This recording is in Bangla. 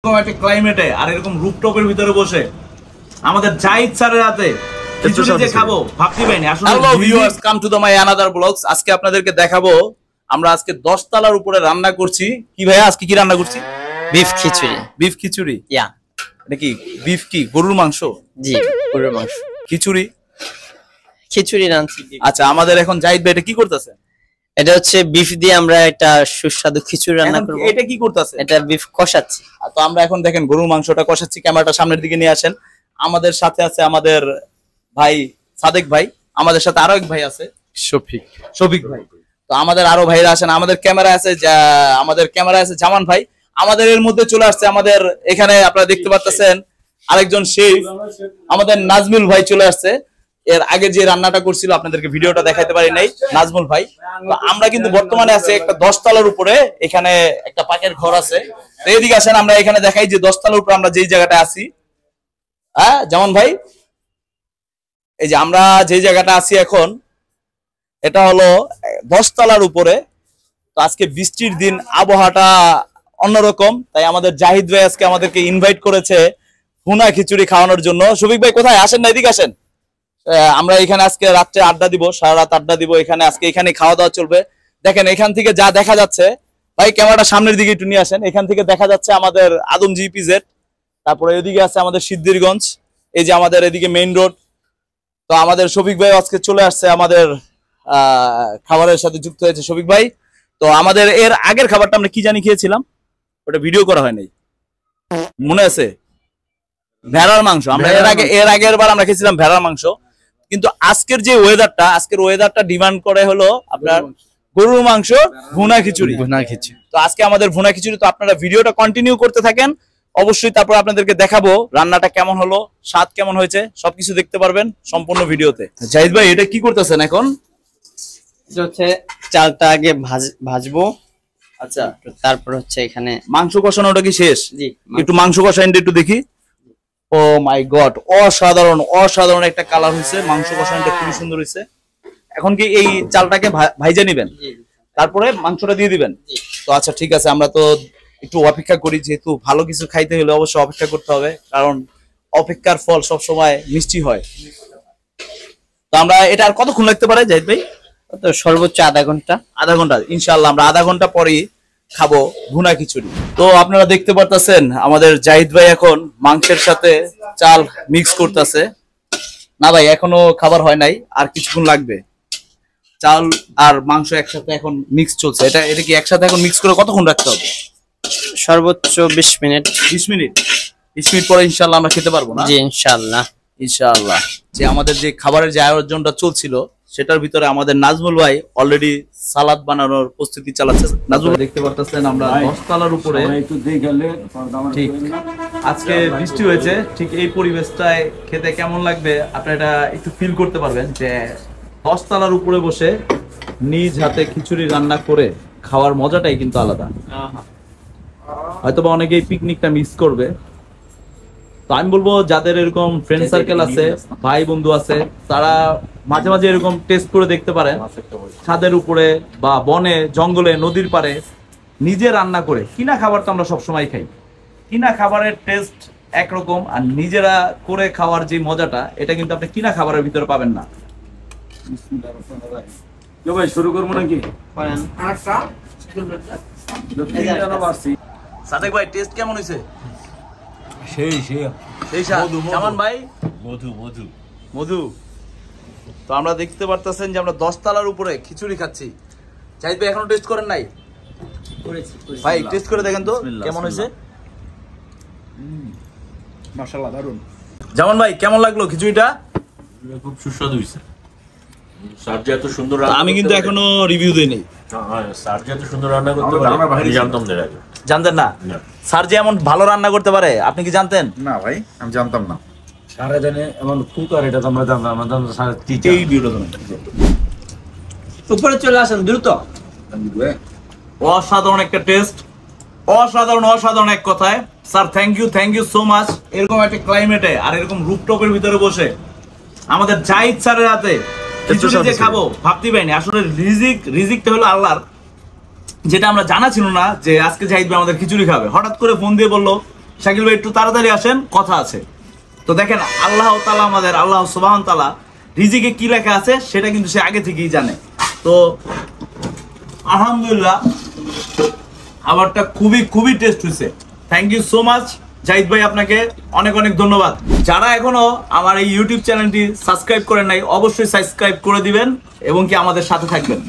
এরকম একটা ক্লাইমেটে আর এরকম রুফটপের ভিতরে বসে আমাদের জাহিদ স্যারের হাতে খিচুড়ি যে খাবো ভাবতে পাইনি আসলে। Hello viewers, come to the my another blogs. আজকে আপনাদেরকে দেখাবো আমরা আজকে 10 তলার উপরে রান্না করছি। কি ভাইয়া আজকে কি রান্না করছি? বিফ খিচুড়ি। বিফ খিচুড়ি? ইয়া। এটা কি বিফ কি গরুর মাংস? জি, গরুর মাংস। খিচুড়ি খিচুড়ি রাঁধছি। আচ্ছা, আমাদের এখন জাহিদ ভাই এটা কি করতেছে? এটা হচ্ছে বিফ দিয়ে আমরা একটা সুস্বাদু খিচুড়ি রান্না করব। এটা কি করতেছে? এটা বিফ কষাচ্ছি। তো আমরা এখন দেখেন গরুর মাংসটা কষাচ্ছি। ক্যামেরাটা সামনের দিকে নিয়ে আসেন। আমাদের সাথে আছে আমাদের ভাই সাদেক ভাই, আমাদের সাথে আরো এক ভাই আছে শফিক ভাই। তো আমাদের আরো ভাইরা আছেন। আমাদের ক্যামেরা আছে জামান ভাই। আমাদের এর মধ্যে চলে আসছে আমাদের এখানে আপনারা দেখতে পাচ্ছেন আরেকজন শেফ আমাদের নাজমুল ভাই চলে আসছে। এর আগে যে রান্নাটা করছিল আপনাদেরকে ভিডিওটা দেখাইতে পারি নাই, নাজমুল ভাই। তো আমরা কিন্তু বর্তমানে আছে একটা 10 তলার উপরে, এখানে একটা পাকের ঘর আছে। তো এদিকে আসেন, আমরা এখানে দেখাই যে 10 তলার উপরে আমরা যেই জায়গাটা আছি। হ্যাঁ জামান ভাই, এই যে আমরা যে জায়গাটা আছি এখন, এটা হলো 10 তলার উপরে। তো আজকে বৃষ্টির দিন, আবহাওয়াটা অন্যরকম, তাই আমাদের জাহিদ ভাই আজকে আমাদেরকে ইনভাইট করেছে ভুনা খিচুড়ি খাওয়ানোর জন্য। শফিক ভাই কোথায় আসেন না, এদিকে আসেন। আমরা এখানে আজকে রাত্রে আড্ডা দিব, সারা রাত আড্ডা দিব এখানে। আজকে এখানে খাওয়া দাওয়া চলবে। দেখেন এখান থেকে যা দেখা যাচ্ছে, ভাই ক্যামেরাটা সামনের দিকে একটু নিয়ে আসেন। এখান থেকে দেখা যাচ্ছে আমাদের আদমজি পিজেড, তারপরে এদিকে আছে আমাদের সিদ্ধিরগঞ্জ, এই যে আমাদের এদিকে মেইন রোড। তো আমাদের শফিক ভাই আজকে চলে আসছে আমাদের খাবারের সাথে যুক্ত হয়েছে শফিক ভাই। তো আমাদের এর আগের খাবারটা আমরা কি জানি খেয়েছিলাম, ওটা ভিডিও করা হয় নাই, মনে আছে? ভেড়ার মাংস। আমরা এর আগের বার আমরা খেয়েছিলাম ভেড়ার মাংস। কিন্তু আজকের যে ওয়েদারটা ডিমান্ড করে হলো আপনার গরুর মাংস ভুনা খিচুড়ি। তো আজকে আমাদের ভুনা খিচুড়ি। তো আপনারা ভিডিওটা কন্টিনিউ করতে থাকেন অবশ্যই, তারপর আপনাদেরকে দেখাবো রান্নাটা কেমন হলো, স্বাদ কেমন হয়েছে, সবকিছু দেখতে পারবেন সম্পূর্ণ ভিডিওতে। জাহিদ ভাই এটা কি করতেছেন এখন? এটা হচ্ছে চালটা আগে ভাজবো। আচ্ছা, তারপর হচ্ছে এখানে মাংস কষানোটা কি শেষ? জি, একটু মাংস কষাইন একটু দেখি। ও মাই গড, অসাধারণ একটা কালার হয়েছে। মাংস কষানোটা খুবই সুন্দর হয়েছে। এখন কি এই চালটাকে ভাইজা নিবেন, তারপরে মাংসটা দিয়ে দিবেন? তো আচ্ছা ঠিক আছে, আমরা তো একটু অপেক্ষা করি, যেহেতু ভালো কিছু খাইতে হলে অবশ্যই অপেক্ষা করতে হবে, কারণ অপেক্ষার ফল সব সময় মিষ্টি হয়। তো আমরা এটা আর কতক্ষণ লাগতে পারে জাহিদ ভাই? তো সর্বোচ্চ আধা ঘন্টা। ইনশাআল্লাহ আমরা আধা ঘন্টা পরেই খাবো ভুনা খিচুড়ি। তো আপনারা দেখতে পারতেছেন আমাদের জাহিদ ভাই এখন মাংসের সাথে চাল মিক্স করতেছে। না ভাই এখনো খাবার হয় নাই, আর কিছুক্ষণ লাগবে। চাল আর মাংস একসাথে এখন মিক্স চলছে। এটা কি একসাথে এখন মিক্স করে কতক্ষণ রাখতে হবে? সর্বোচ্চ 20 মিনিট। 20 মিনিট পরে ইনশাআল্লাহ আমরা খেতে পারবো না? জি ইনশাআল্লাহ। যে আমাদের যে খাবারের যে আয়োজনটা চলছিল সেটার ভিতরে আমাদের নাজমুল ভাই অলরেডি সালাদ বানানোর প্রস্তুতি চালাচ্ছে। নাজমুল দেখতে পারতেছেন আমরা 10 তলার উপরে। ঠিক আজকে বৃষ্টি হয়েছে, ঠিক এই পরিবেশটায় খেতে কেমন লাগবে আপনারা এটা একটু ফিল করতে পারবেন, যে 10 তলার উপরে বসে নিজ হাতে খিচুড়ি রান্না করে খাওয়ার মজাটাই কিন্তু আলাদা। হয়তোবা অনেকেই পিকনিকটা মিস করবে। তো আমি বলবো যাদের এরকম ফ্রেন্ড সার্কেল আছে, ভাই বন্ধু আছে, তারা মাঝে মাঝে এরকম টেস্ট করে দেখতে পারেন। ছাদের উপরে বা বনে জঙ্গলে নদীর পাড়ে নিজে রান্না করে। কিনা খাবার তো আমরা সবসময় খাই, কিনা খাবারের টেস্ট একরকম, আর নিজেরা করে খাওয়ার যে মজাটা, এটা কিন্তু আপনি কিনা খাবারের ভিতরে পাবেন না। ভাই শুরু করবো নাকি? সাদেক ভাই টেস্ট কেমন হয়েছে? মধু। তো আমরা দেখতে পারতেছেন যে আমরা 10 তলার উপরে খিচুড়ি খাচ্ছি। জাহিদ ভাই এখনো টেস্ট করেন নাই? ভাই টেস্ট করে দেখেন তো কেমন হয়েছে। মাশাআল্লাহ দারুন। জামান ভাই কেমন লাগলো খিচুড়িটা? খুব সুস্বাদু হয়েছে। স্যার যে এত সুন্দর, আমি কিন্তু এখনো রিভিউ দেই নাই। স্যার যে এত সুন্দর রান্না করতে পারে আমি জানতাম না। জানতেন না স্যার যে এমন ভালো রান্না করতে পারে? আপনি কি জানতেন? না ভাই, আমি জানতাম না। স্যার জানে এমন কুকার, এটা তো আমরা জানতাম। আমরা জানতাম স্যার টিচার। এই ভিডিওটা উপরে চলে আসেন দ্রুত। অসাধারণ একটা টেস্ট, অসাধারণ এক কথায়। Sir thank you so much. এরকম একটা ক্লাইমেটে আর এরকম রুফটপের ভিতরে বসে আমাদের জাহিদ স্যারের হাতে খিচুড়ি যে খাবো ভাবতে পারিনি। আসলে রিজিকটা হলো আল্লাহর, যেটা আমরা জানা ছিল না যে আজকে জাহিদ ভাই আমাদের খিচুড়ি খাবে। হঠাৎ করে ফোন দিয়ে বললো শাকিল ভাই একটু তাড়াতাড়ি আসেন, কথা আছে। তো দেখেন আল্লাহ তাআলা আমাদের আল্লাহ সুবহান তাআলা রিজিকে কি লেখা আছে সেটা কিন্তু সে আগে থেকেই জানে। তো আলহামদুলিল্লাহ খাবারটা খুবই খুবই টেস্ট হয়েছে। Thank you so much Zahid ভাই, আপনাকে অনেক অনেক ধন্যবাদ। যারা এখনো আমার এই ইউটিউব চ্যানেলটি সাবস্ক্রাইব করেন নাই অবশ্যই সাবস্ক্রাইব করে দিবেন এবং কি আমাদের সাথে থাকবেন।